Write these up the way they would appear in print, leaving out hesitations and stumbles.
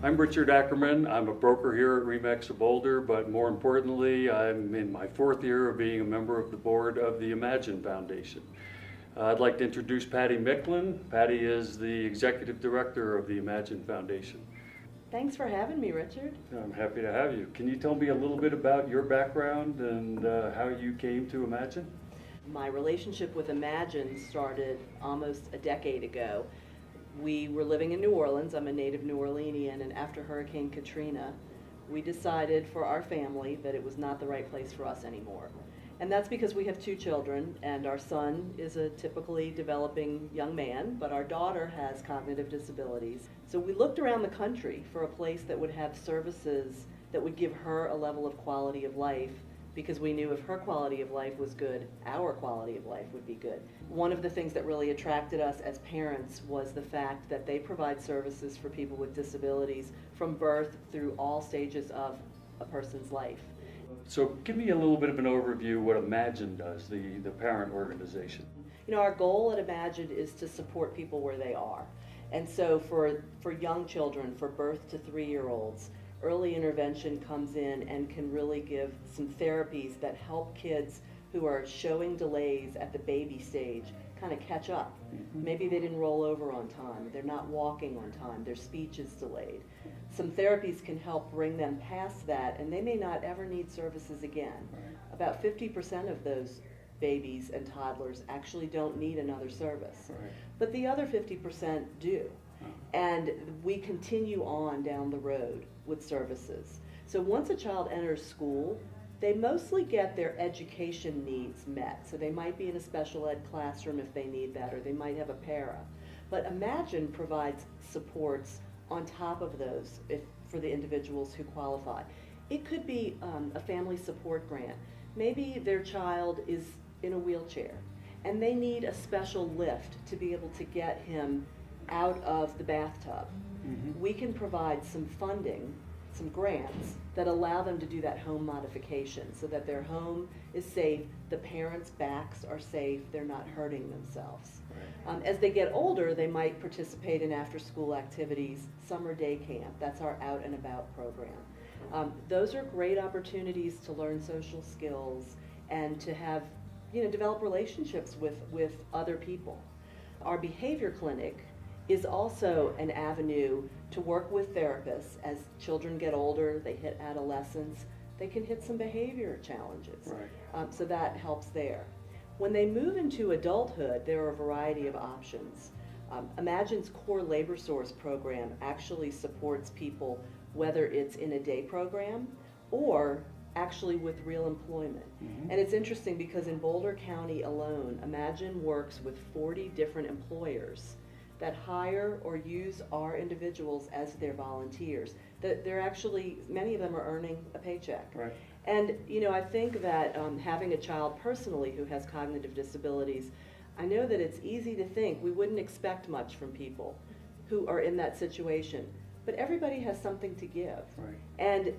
I'm Richard Ackerman. I'm a broker here at RE/MAX of Boulder, but more importantly, I'm in my 4th year of being a member of the board of the Imagine Foundation. I'd like to introduce Patti Micklin. Patti is the executive director of the Imagine Foundation. Thanks for having me, Richard. I'm happy to have you. Can you tell me a little bit about your background and how you came to Imagine? My relationship with Imagine started almost a decade ago. We were living in New Orleans. I'm a native New Orleanian, and after Hurricane Katrina, we decided for our family that it was not the right place for us anymore. And that's because we have 2 children, and our son is a typically developing young man, but our daughter has cognitive disabilities. So we looked around the country for a place that would have services that would give her a level of quality of life, because we knew if her quality of life was good, our quality of life would be good. One of the things that really attracted us as parents was the fact that they provide services for people with disabilities from birth through all stages of a person's life. So give me a little bit of an overview what Imagine does, the parent organization. You know, our goal at Imagine is to support people where they are. And so for young children, for birth to 3-year-olds, early intervention comes in and can really give some therapies that help kids who are showing delays at the baby stage kind of catch up. Maybe they didn't roll over on time, they're not walking on time, their speech is delayed. Some therapies can help bring them past that, and they may not ever need services again. About 50% of those babies and toddlers actually don't need another service. But the other 50% do. And we continue on down the road with services. So once a child enters school, they mostly get their education needs met. So they might be in a special ed classroom if they need that, or they might have a para. But Imagine provides supports on top of those for the individuals who qualify. It could be a family support grant. Maybe their child is in a wheelchair and they need a special lift to be able to get him out of the bathtub. We can provide some funding, some grants that allow them to do that home modification so that their home is safe, the parents' backs are safe, they're not hurting themselves. As they get older, they might participate in after-school activities, summer day camp, that's our out and about program. Those are great opportunities to learn social skills and to have, develop relationships with other people. Our behavior clinic is also an avenue to work with therapists. As children get older, they hit adolescence, they can hit some behavior challenges. So that helps there. When they move into adulthood, there are a variety of options. Imagine's core labor source program actually supports people, whether it's in a day program or actually with real employment. And it's interesting because in Boulder County alone, Imagine works with 40 different employers that hire or use our individuals as their volunteers. They're actually, many of them are earning a paycheck. And I think that having a child personally who has cognitive disabilities, I know that it's easy to think we wouldn't expect much from people who are in that situation, but everybody has something to give. And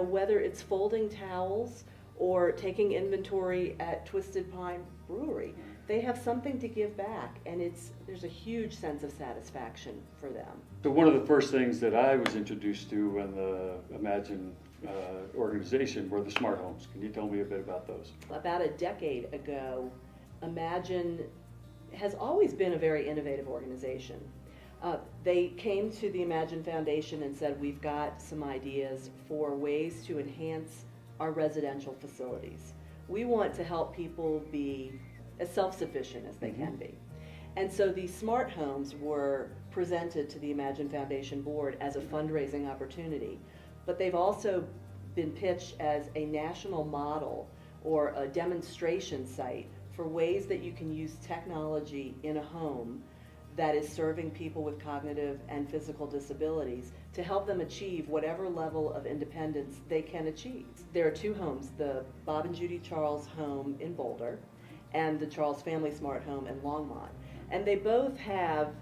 whether it's folding towels or taking inventory at Twisted Pine Brewery, they have something to give back, and there's a huge sense of satisfaction for them. So one of the first things that I was introduced to in the Imagine organization were the smart homes. Can you tell me a bit about those? About a decade ago, Imagine has always been a very innovative organization. They came to the Imagine Foundation and said, we've got some ideas for ways to enhance our residential facilities. We want to help people be as self-sufficient as they can be. And so these smart homes were presented to the Imagine Foundation board as a fundraising opportunity, but they've also been pitched as a national model or a demonstration site for ways that you can use technology in a home that is serving people with cognitive and physical disabilities to help them achieve whatever level of independence they can achieve. There are 2 homes, the Bob and Judy Charles home in Boulder and the Charles Family Smart Home in Longmont. And they both have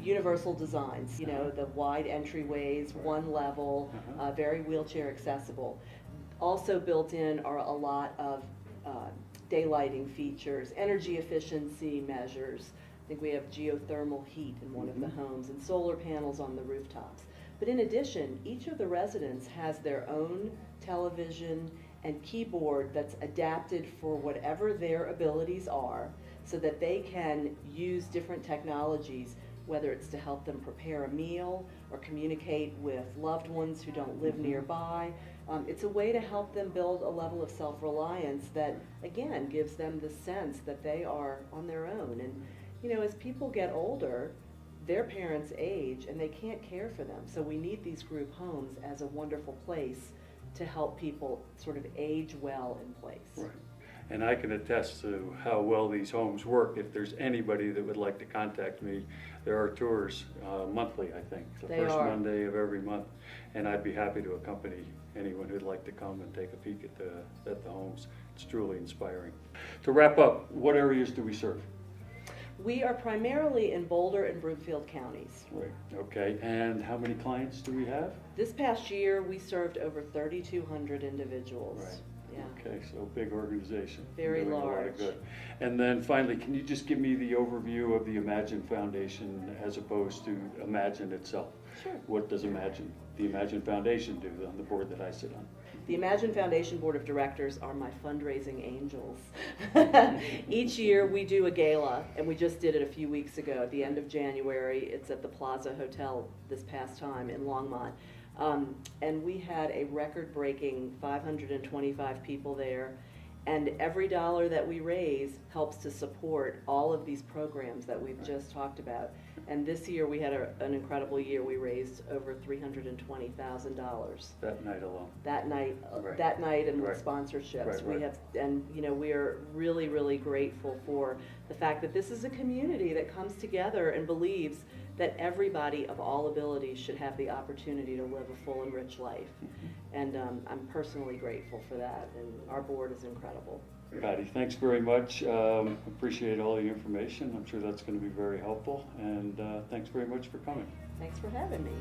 universal designs, the wide entryways, one level, very wheelchair accessible. Also built in are a lot of daylighting features, energy efficiency measures. I think we have geothermal heat in one of the homes and solar panels on the rooftops. But in addition, each of the residents has their own television and keyboard that's adapted for whatever their abilities are, so that they can use different technologies, whether it's to help them prepare a meal or communicate with loved ones who don't live nearby. It's a way to help them build a level of self-reliance that, again, gives them the sense that they are on their own. And, you know, as people get older, their parents age and they can't care for them. So we need these group homes as a wonderful place to help people sort of age well in place. Right. And I can attest to how well these homes work. If there's anybody that would like to contact me, there are tours monthly, I think, the first Monday of every month. And I'd be happy to accompany anyone who'd like to come and take a peek at the homes. It's truly inspiring. To wrap up, what areas do we serve? We are primarily in Boulder and Broomfield counties. Right, okay. And how many clients do we have? This past year, we served over 3,200 individuals. Right. Yeah. Okay, so big organization. Very doing large. A lot of good. And then finally, can you just give me the overview of the Imagine Foundation as opposed to Imagine itself? Sure. What does the Imagine Foundation do on the board that I sit on? The Imagine Foundation Board of Directors are my fundraising angels. Each year we do a gala, and we just did it a few weeks ago at the end of January. It's at the Plaza Hotel this past time in Longmont. And we had a record-breaking 525 people there, and every dollar that we raise helps to support all of these programs that we've just talked about. And this year we had an incredible year. We raised over $320,000. That night alone. That night, Right. that night, and with Right. sponsorships. Right, We right. have, and you know, we are really, really grateful for the fact that this is a community that comes together and believes that everybody of all abilities should have the opportunity to live a full and rich life. And I'm personally grateful for that, and our board is incredible. Patti, thanks very much. Appreciate all the information. I'm sure that's going to be very helpful. And thanks very much for coming. Thanks for having me.